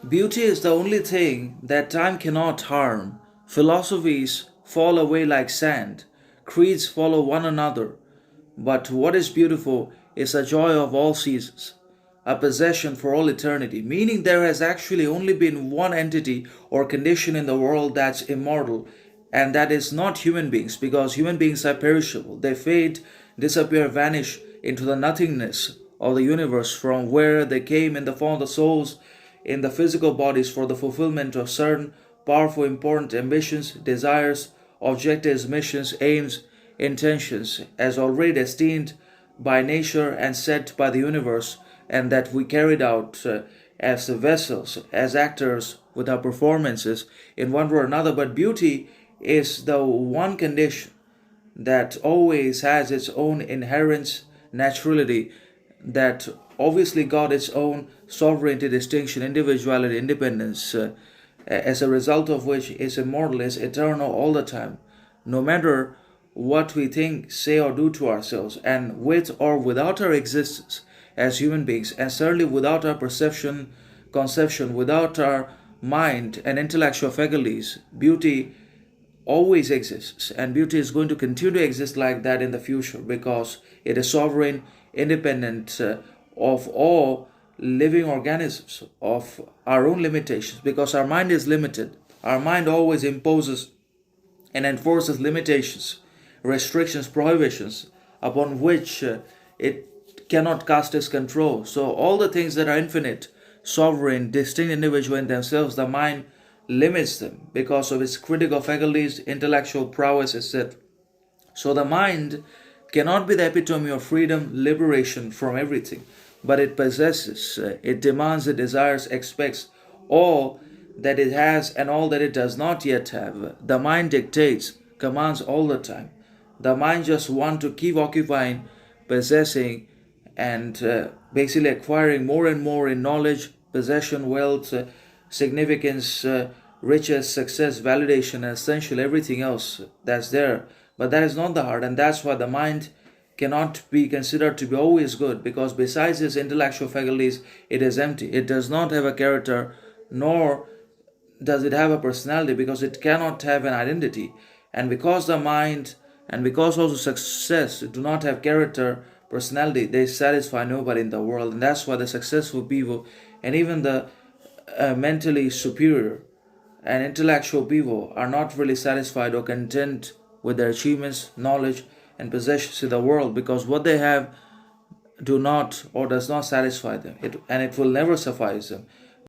Beauty is the only thing that time cannot harm. Philosophies fall away like sand, creeds follow one another. But what is beautiful is a joy of all seasons, a possession for all eternity, meaning there has actually only been one entity or condition in the world that's immortal, and that is not human beings, because human beings are perishable. They fade, disappear, vanish into the nothingness of the universe from where they came in the form of the souls in the physical bodies for the fulfillment of certain powerful, important ambitions, desires, objectives, missions, aims, intentions, as already destined by nature and set by the universe, and that we carried out as vessels, as actors with our performances in one way or another. But beauty is the one condition that always has its own inherent naturality, that obviously got its own sovereignty, distinction, individuality, independence, as a result of which is immortal, is eternal all the time, no matter what we think, say, or do to ourselves, and with or without our existence as human beings, and certainly without our perception, conception, without our mind and intellectual faculties. Beauty always exists, and beauty is going to continue to exist like that in the future because it is sovereign, independent of all living organisms, of our own limitations, because our mind is limited. Our mind always imposes and enforces limitations, restrictions, prohibitions upon which it cannot cast its control. So, all the things that are infinite, sovereign, distinct, individual in themselves, the mind limits them because of its critical faculties, intellectual prowess, etc. So, the mind cannot be the epitome of freedom, liberation from everything, but it possesses, it demands, it desires, expects all that it has and all that it does not yet have. The mind dictates, commands all the time. The mind just wants to keep occupying, possessing, and basically acquiring more and more in knowledge, possession, wealth, significance, riches, success, validation, and essential everything else that's there. But that is not the heart, and that's why the mind cannot be considered to be always good, because besides its intellectual faculties, it is empty. It does not have a character, nor does it have a personality, because it cannot have an identity. And because the mind and because also success do not have character, personality, they satisfy nobody in the world. And that's why the successful people and even the mentally superior and intellectual people are not really satisfied or content with their achievements, knowledge, and possessions in the world, because what they have do not or does not satisfy them, and it will never suffice them.